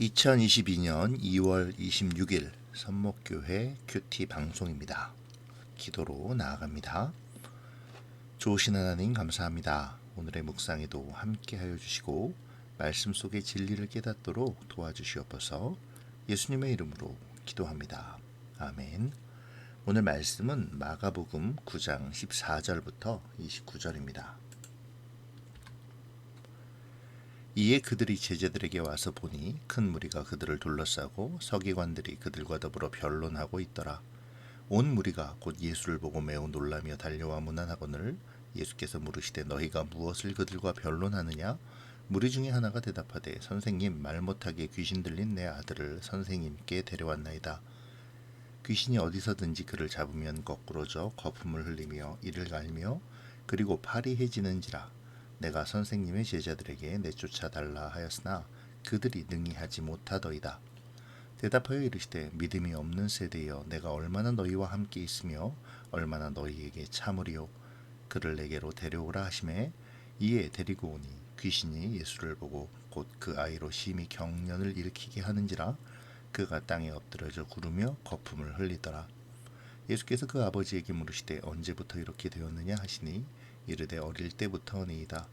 2022년 2월 26일 선목교회 큐티 방송입니다. 기도로 나아갑니다. 좋으신 하나님 감사합니다. 오늘의 묵상에도 함께하여 주시고 말씀 속의 진리를 깨닫도록 도와주시옵소서. 예수님의 이름으로 기도합니다. 아멘. 오늘 말씀은 마가복음 9장 14절부터 29절입니다. 이에 그들이 제자들에게 와서 보니 큰 무리가 그들을 둘러싸고 서기관들이 그들과 더불어 변론하고 있더라. 온 무리가 곧 예수를 보고 매우 놀라며 달려와 문안하거늘 예수께서 물으시되 너희가 무엇을 그들과 변론하느냐? 무리 중에 하나가 대답하되 선생님, 말 못하게 귀신 들린 내 아들을 선생님께 데려왔나이다. 귀신이 어디서든지 그를 잡으면 거꾸러져 거품을 흘리며 이를 갈며 그리고 팔이 해지는지라. 내가 선생님의 제자들에게 내쫓아 달라 하였으나 그들이 능히 하지 못하더이다. 대답하여 이르시되 믿음이 없는 세대여, 내가 얼마나 너희와 함께 있으며 얼마나 너희에게 참으리요. 그를 내게로 데려오라 하시매 이에 데리고 오니 귀신이 예수를 보고 곧 그 아이로 심히 경련을 일으키게 하는지라. 그가 땅에 엎드려져 구르며 거품을 흘리더라. 예수께서 그 아버지에게 물으시되 언제부터 이렇게 되었느냐 하시니 이르되 어릴 때부터니이다.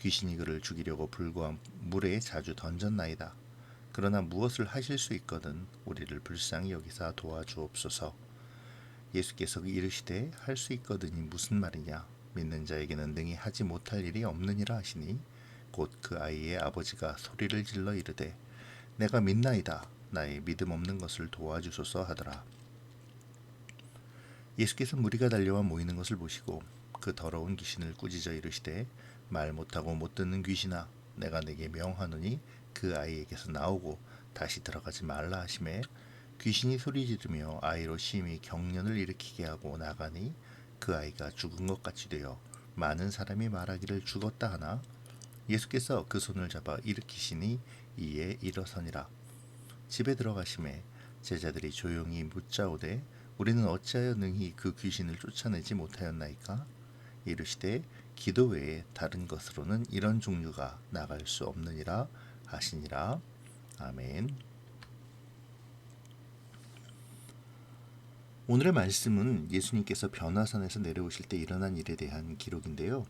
귀신이 그를 죽이려고 불과 물에 자주 던졌나이다. 그러나 무엇을 하실 수 있거든 우리를 불쌍히 여기사 도와주옵소서. 예수께서 이르시되 할 수 있거든이 무슨 말이냐? 믿는 자에게는 능히 하지 못할 일이 없느니라 하시니 곧 그 아이의 아버지가 소리를 질러 이르되 내가 믿나이다. 나의 믿음 없는 것을 도와주소서 하더라. 예수께서 무리가 달려와 모이는 것을 보시고 그 더러운 귀신을 꾸짖어 이르시되 말 못하고 못 듣는 귀신아, 내가 네게 명하노니 그 아이에게서 나오고 다시 들어가지 말라 하시매 귀신이 소리 지르며 아이로 심히 경련을 일으키게 하고 나가니 그 아이가 죽은 것 같이 되어 많은 사람이 말하기를 죽었다 하나 예수께서 그 손을 잡아 일으키시니 이에 일어서니라. 집에 들어가심에 제자들이 조용히 묻자오되 우리는 어찌하여 능히 그 귀신을 쫓아내지 못하였나이까? 이르시되 기도 외에 다른 것으로는 이런 종류가 나갈 수 없느니라 하시니라. 아멘. 오늘의 말씀은 예수님께서 변화산에서 내려오실 때 일어난 일에 대한 기록인데요.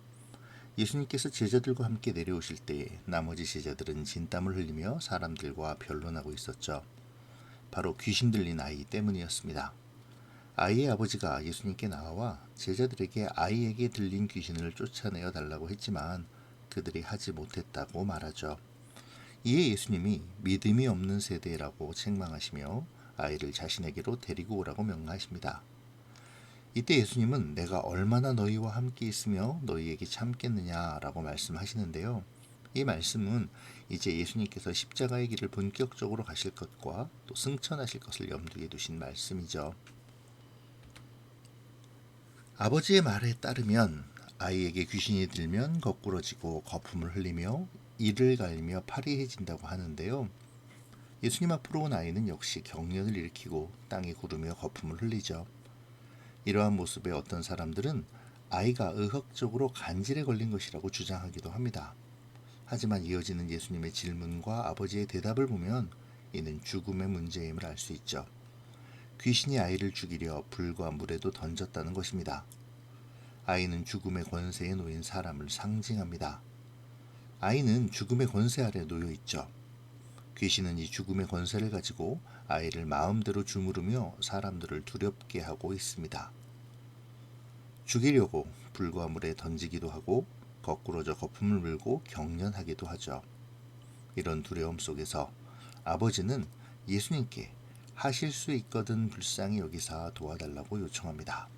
예수님께서 제자들과 함께 내려오실 때 나머지 제자들은 진땀을 흘리며 사람들과 변론하고 있었죠. 바로 귀신 들린 아이 때문이었습니다. 아이의 아버지가 예수님께 나와 제자들에게 아이에게 들린 귀신을 쫓아내어 달라고 했지만 그들이 하지 못했다고 말하죠. 이에 예수님이 믿음이 없는 세대라고 책망하시며 아이를 자신에게로 데리고 오라고 명하십니다. 이때 예수님은 내가 얼마나 너희와 함께 있으며 너희에게 참겠느냐라고 말씀하시는데요. 이 말씀은 이제 예수님께서 십자가의 길을 본격적으로 가실 것과 또 승천하실 것을 염두에 두신 말씀이죠. 아버지의 말에 따르면 아이에게 귀신이 들면 거꾸러지고 거품을 흘리며 이를 갈며 팔이 해진다고 하는데요. 예수님 앞으로 온 아이는 역시 경련을 일으키고 땅에 구르며 거품을 흘리죠. 이러한 모습에 어떤 사람들은 아이가 의학적으로 간질에 걸린 것이라고 주장하기도 합니다. 하지만 이어지는 예수님의 질문과 아버지의 대답을 보면 이는 죽음의 문제임을 알 수 있죠. 귀신이 아이를 죽이려 불과 물에도 던졌다는 것입니다. 아이는 죽음의 권세에 놓인 사람을 상징합니다. 아이는 죽음의 권세 아래 놓여 있죠. 귀신은 이 죽음의 권세를 가지고 아이를 마음대로 주무르며 사람들을 두렵게 하고 있습니다. 죽이려고 불과 물에 던지기도 하고 거꾸로져 거품을 물고 경련하기도 하죠. 이런 두려움 속에서 아버지는 예수님께 하실 수 있거든 불쌍히 여기사 도와달라고 요청합니다.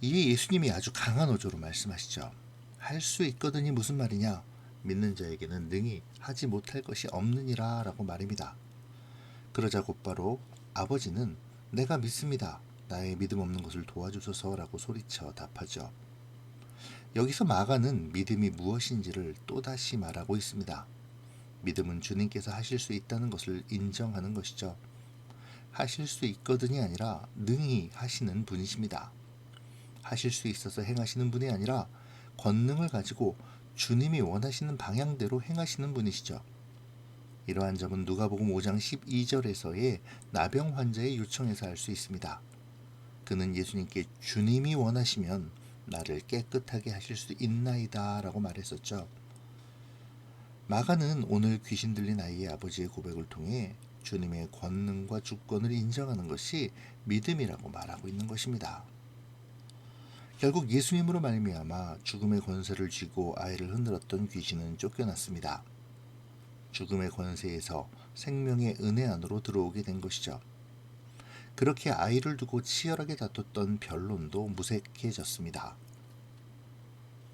이에 예수님이 아주 강한 어조로 말씀하시죠. 할 수 있거든이 무슨 말이냐? 믿는 자에게는 능히 하지 못할 것이 없느니라 라고 말입니다. 그러자 곧바로 아버지는 내가 믿습니다. 나의 믿음 없는 것을 도와주소서라고 소리쳐 답하죠. 여기서 마가는 믿음이 무엇인지를 또다시 말하고 있습니다. 믿음은 주님께서 하실 수 있다는 것을 인정하는 것이죠. 하실 수 있거든이 아니라 능히 하시는 분이십니다. 하실 수 있어서 행하시는 분이 아니라 권능을 가지고 주님이 원하시는 방향대로 행하시는 분이시죠. 이러한 점은 누가복음 5장 12절에서의 나병 환자의 요청에서 알 수 있습니다. 그는 예수님께 주님이 원하시면 나를 깨끗하게 하실 수 있나이다 라고 말했었죠. 마가는 오늘 귀신 들린 아이의 아버지의 고백을 통해 주님의 권능과 주권을 인정하는 것이 믿음이라고 말하고 있는 것입니다. 결국 예수님으로 말미암아 죽음의 권세를 쥐고 아이를 흔들었던 귀신은 쫓겨났습니다. 죽음의 권세에서 생명의 은혜 안으로 들어오게 된 것이죠. 그렇게 아이를 두고 치열하게 다퉜던 변론도 무색해졌습니다.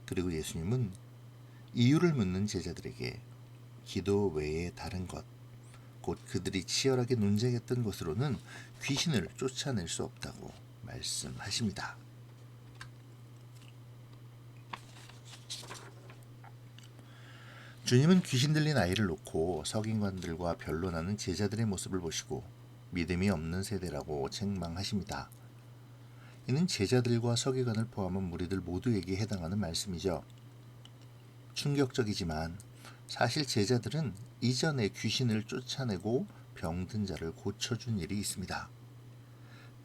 그리고 예수님은 이유를 묻는 제자들에게 기도 외에 다른 것, 곧 그들이 치열하게 논쟁했던 것으로는 귀신을 쫓아낼 수 없다고 말씀하십니다. 주님은 귀신 들린 아이를 놓고 서기관들과 변론하는 제자들의 모습을 보시고 믿음이 없는 세대라고 책망하십니다. 이는 제자들과 서기관을 포함한 무리들 모두에게 해당하는 말씀이죠. 충격적이지만 사실 제자들은 이전에 귀신을 쫓아내고 병든 자를 고쳐준 일이 있습니다.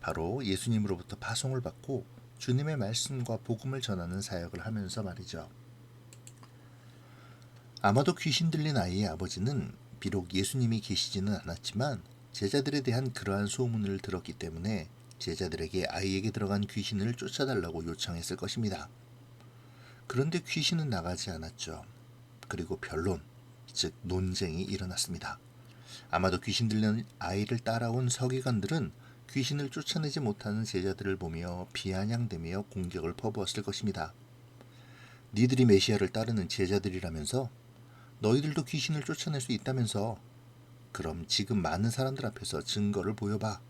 바로 예수님으로부터 파송을 받고 주님의 말씀과 복음을 전하는 사역을 하면서 말이죠. 아마도 귀신 들린 아이의 아버지는 비록 예수님이 계시지는 않았지만 제자들에 대한 그러한 소문을 들었기 때문에 제자들에게 아이에게 들어간 귀신을 쫓아달라고 요청했을 것입니다. 그런데 귀신은 나가지 않았죠. 그리고 변론, 즉 논쟁이 일어났습니다. 아마도 귀신 들린 아이를 따라온 서기관들은 귀신을 쫓아내지 못하는 제자들을 보며 비아냥대며 공격을 퍼부었을 것입니다. 니들이 메시아를 따르는 제자들이라면서? 너희들도 귀신을 쫓아낼 수 있다면서? 그럼 지금 많은 사람들 앞에서 증거를 보여봐.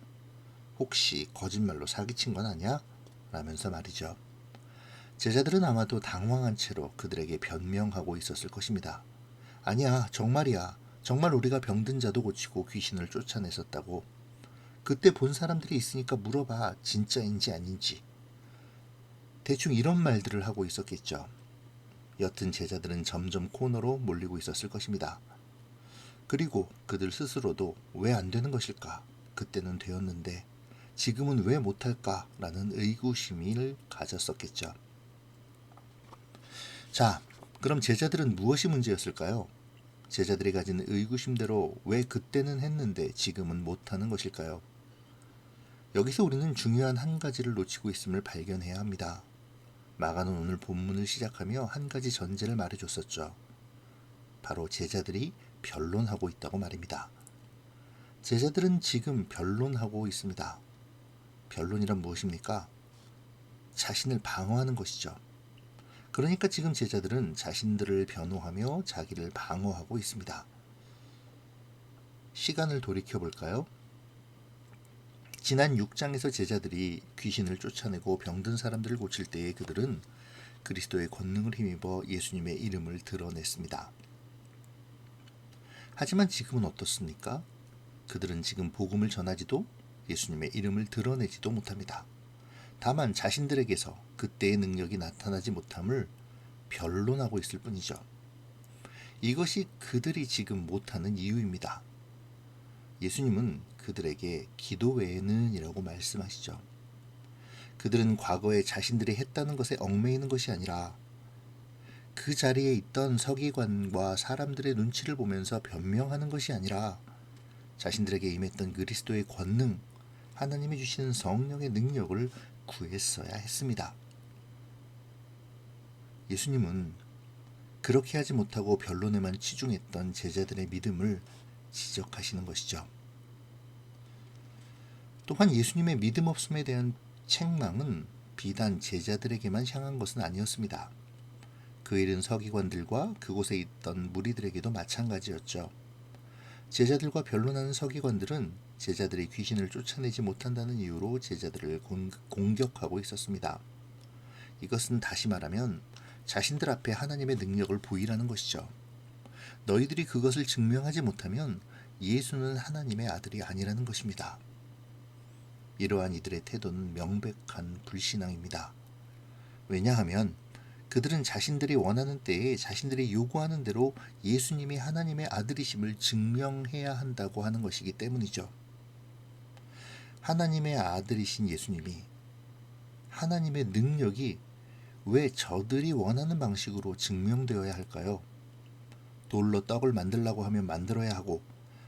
혹시 거짓말로 사기친 건 아니야? 라면서 말이죠. 제자들은 아마도 당황한 채로 그들에게 변명하고 있었을 것입니다. 아니야, 정말이야. 정말 우리가 병든 자도 고치고 귀신을 쫓아냈었다고. 그때 본 사람들이 있으니까 물어봐. 진짜인지 아닌지. 대충 이런 말들을 하고 있었겠죠. 여튼 제자들은 점점 코너로 몰리고 있었을 것입니다. 그리고 그들 스스로도 왜 안 되는 것일까? 그때는 되었는데 지금은 왜 못할까? 라는 의구심을 가졌었겠죠. 자, 그럼 제자들은 무엇이 문제였을까요? 제자들이 가진 의구심대로 왜 그때는 했는데 지금은 못하는 것일까요? 여기서 우리는 중요한 한 가지를 놓치고 있음을 발견해야 합니다. 마가는 오늘 본문을 시작하며 한 가지 전제를 말해줬었죠. 바로 제자들이 변론하고 있다고 말입니다. 제자들은 지금 변론하고 있습니다. 변론이란 무엇입니까? 자신을 방어하는 것이죠. 그러니까 지금 제자들은 자신들을 변호하며 자기를 방어하고 있습니다. 시간을 돌이켜볼까요? 지난 6장에서 제자들이 귀신을 쫓아내고 병든 사람들을 고칠 때에 그들은 그리스도의 권능을 힘입어 예수님의 이름을 드러냈습니다. 하지만 지금은 어떻습니까? 그들은 지금 복음을 전하지도 예수님의 이름을 드러내지도 못합니다. 다만 자신들에게서 그때의 능력이 나타나지 못함을 변론하고 있을 뿐이죠. 이것이 그들이 지금 못하는 이유입니다. 예수님은 그들에게 기도 외에는 이라고 말씀하시죠. 그들은 과거에 자신들이 했다는 것에 얽매이는 것이 아니라 그 자리에 있던 서기관과 사람들의 눈치를 보면서 변명하는 것이 아니라 자신들에게 임했던 그리스도의 권능, 하나님이 주시는 성령의 능력을 구했어야 했습니다. 예수님은 그렇게 하지 못하고 변론에만 치중했던 제자들의 믿음을 지적하시는 것이죠. 또한 예수님의 믿음 없음에 대한 책망은 비단 제자들에게만 향한 것은 아니었습니다. 그 일은 서기관들과 그곳에 있던 무리들에게도 마찬가지였죠. 제자들과 변론하는 서기관들은 제자들이 귀신을 쫓아내지 못한다는 이유로 제자들을 공격하고 있었습니다. 이것은 다시 말하면 자신들 앞에 하나님의 능력을 보이라는 것이죠. 너희들이 그것을 증명하지 못하면 예수는 하나님의 아들이 아니라는 것입니다. 이러한 이들의 태도는 명백한 불신앙입니다. 왜냐하면 그들은 자신들이 원하는 때에 자신들이 요구하는 대로 예수님이 하나님의 아들이심을 증명해야 한다고 하는 것이기 때문이죠. 하나님의 아들이신 예수님이, 하나님의 능력이 왜 저들이 원하는 방식으로 증명되어야 할까요? 돌로 떡을 만들라고 하면 만들어야 하고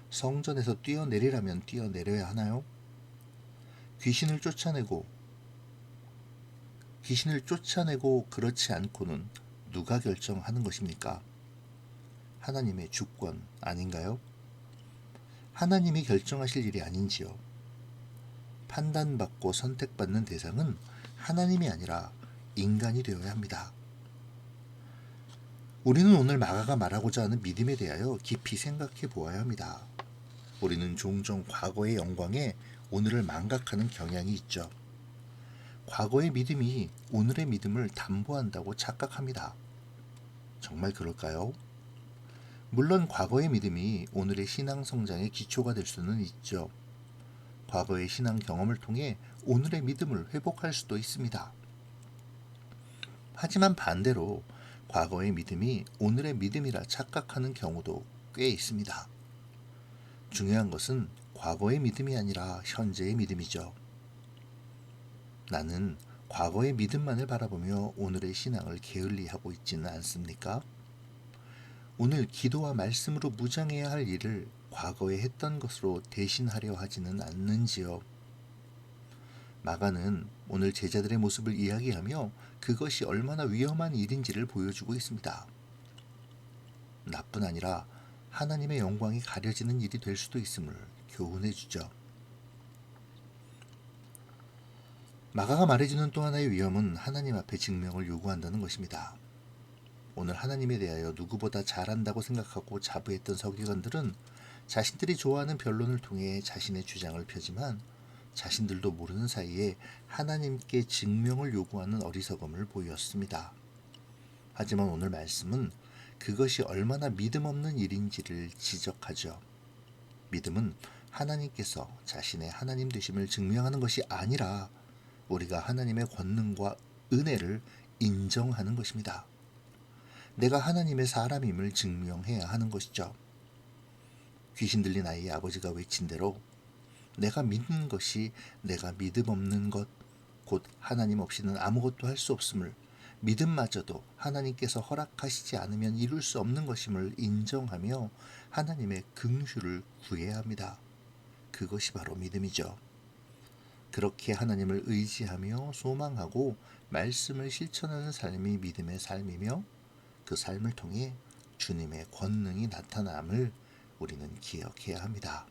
성전에서 뛰어내리라면 뛰어내려야 하나요? 귀신을 쫓아내고 그렇지 않고는 누가 결정하는 것입니까? 하나님의 주권 아닌가요? 하나님이 결정하실 일이 아닌지요. 판단받고 선택받는 대상은 하나님이 아니라 인간이 되어야 합니다. 우리는 오늘 마가가 말하고자 하는 믿음에 대하여 깊이 생각해 보아야 합니다. 우리는 종종 과거의 영광에 오늘을 망각하는 경향이 있죠. 과거의 믿음이 오늘의 믿음을 담보한다고 착각합니다. 정말 그럴까요? 물론 과거의 믿음이 오늘의 신앙 성장의 기초가 될 수는 있죠. 과거의 신앙 경험을 통해 오늘의 믿음을 회복할 수도 있습니다. 하지만 반대로 과거의 믿음이 오늘의 믿음이라 착각하는 경우도 꽤 있습니다. 중요한 것은 과거의 믿음이 아니라 현재의 믿음이죠. 나는 과거의 믿음만을 바라보며 오늘의 신앙을 게을리하고 있지는 않습니까? 오늘 기도와 말씀으로 무장해야 할 일을 과거에 했던 것으로 대신하려 하지는 않는지요. 마가는 오늘 제자들의 모습을 이야기하며 그것이 얼마나 위험한 일인지를 보여주고 있습니다. 나뿐 아니라 하나님의 영광이 가려지는 일이 될 수도 있음을 교훈해 주죠. 마가가 말해주는 또 하나의 위험은 하나님 앞에 증명을 요구한다는 것입니다. 오늘 하나님에 대하여 누구보다 잘한다고 생각하고 자부했던 서기관들은 자신들이 좋아하는 변론을 통해 자신의 주장을 펴지만 자신들도 모르는 사이에 하나님께 증명을 요구하는 어리석음을 보였습니다. 하지만 오늘 말씀은 그것이 얼마나 믿음 없는 일인지를 지적하죠. 믿음은 하나님께서 자신의 하나님 되심을 증명하는 것이 아니라 우리가 하나님의 권능과 은혜를 인정하는 것입니다. 내가 하나님의 사람임을 증명해야 하는 것이죠. 귀신 들린 아이의 아버지가 외친 대로 내가 믿는 것이 내가 믿음 없는 것, 곧 하나님 없이는 아무것도 할 수 없음을, 믿음마저도 하나님께서 허락하시지 않으면 이룰 수 없는 것임을 인정하며 하나님의 긍휼을 구해야 합니다. 그것이 바로 믿음이죠. 그렇게 하나님을 의지하며 소망하고 말씀을 실천하는 삶이 믿음의 삶이며 그 삶을 통해 주님의 권능이 나타남을 우리는 기억해야 합니다.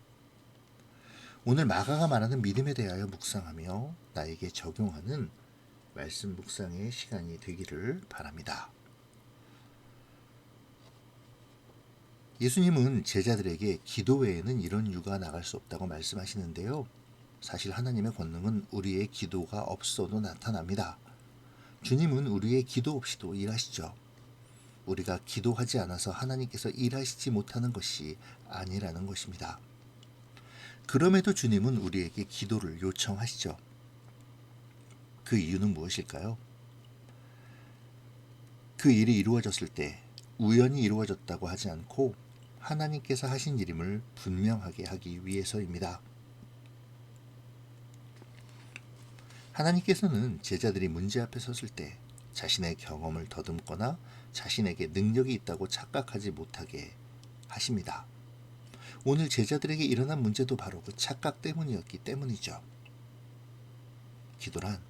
오늘 마가가 말하는 믿음에 대하여 묵상하며 나에게 적용하는 말씀 묵상의 시간이 되기를 바랍니다. 예수님은 제자들에게 기도 외에는 이런 유가 나갈 수 없다고 말씀하시는데요. 사실 하나님의 권능은 우리의 기도가 없어도 나타납니다. 주님은 우리의 기도 없이도 일하시죠. 우리가 기도하지 않아서 하나님께서 일하시지 못하는 것이 아니라는 것입니다. 그럼에도 주님은 우리에게 기도를 요청하시죠. 그 이유는 무엇일까요? 그 일이 이루어졌을 때 우연히 이루어졌다고 하지 않고 하나님께서 하신 일임을 분명하게 하기 위해서입니다. 하나님께서는 제자들이 문제 앞에 섰을 때 자신의 경험을 더듬거나 자신에게 능력이 있다고 착각하지 못하게 하십니다. 오늘 제자들에게 일어난 문제도 바로 그 착각 때문이었기 때문이죠. 기도란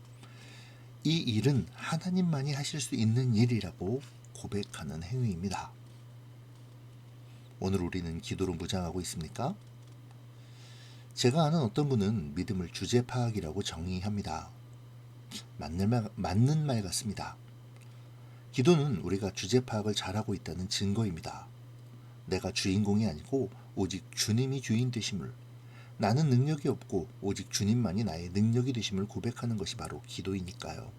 이 일은 하나님만이 하실 수 있는 일이라고 고백하는 행위입니다. 오늘 우리는 기도로 무장하고 있습니까? 제가 아는 어떤 분은 믿음을 주제 파악이라고 정의합니다. 맞는 말 같습니다. 기도는 우리가 주제 파악을 잘하고 있다는 증거입니다. 내가 주인공이 아니고 오직 주님이 주인 되심을, 나는 능력이 없고 오직 주님만이 나의 능력이 되심을 고백하는 것이 바로 기도이니까요.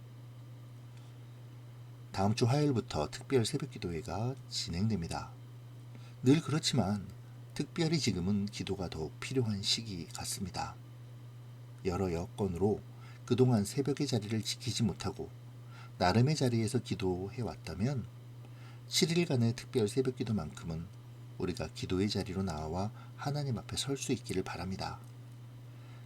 다음 주 화요일부터 특별 새벽기도회가 진행됩니다. 늘 그렇지만 특별히 지금은 기도가 더욱 필요한 시기 같습니다. 여러 여건으로 그동안 새벽의 자리를 지키지 못하고 나름의 자리에서 기도해 왔다면 7일간의 특별 새벽 기도만큼은 우리가 기도의 자리로 나와 하나님 앞에 설 수 있기를 바랍니다.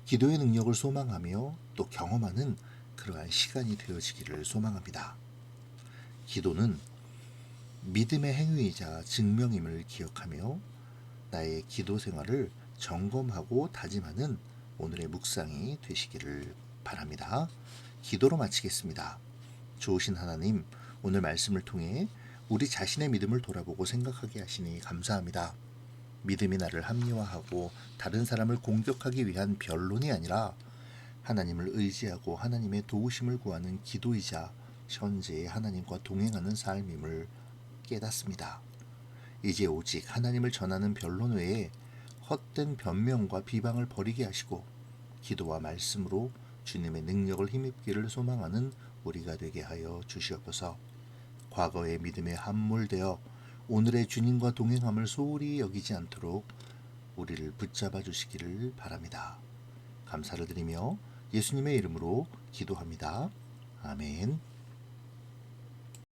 기도의 능력을 소망하며 또 경험하는 그러한 시간이 되어지기를 소망합니다. 기도는 믿음의 행위이자 증명임을 기억하며 나의 기도 생활을 점검하고 다짐하는 오늘의 묵상이 되시기를 바랍니다. 기도로 마치겠습니다. 좋으신 하나님, 오늘 말씀을 통해 우리 자신의 믿음을 돌아보고 생각하게 하시니 감사합니다. 믿음이 나를 합리화하고 다른 사람을 공격하기 위한 변론이 아니라 하나님을 의지하고 하나님의 도우심을 구하는 기도이자 현재의 하나님과 동행하는 삶임을 깨닫습니다. 이제 오직 하나님을 전하는 변론 외에 헛된 변명과 비방을 버리게 하시고 기도와 말씀으로 주님의 능력을 힘입기를 소망하는 우리가 되게 하여 주시옵소서. 과거의 믿음에 함몰되어 오늘의 주님과 동행함을 소홀히 여기지 않도록 우리를 붙잡아 주시기를 바랍니다. 감사를 드리며 예수님의 이름으로 기도합니다. 아멘.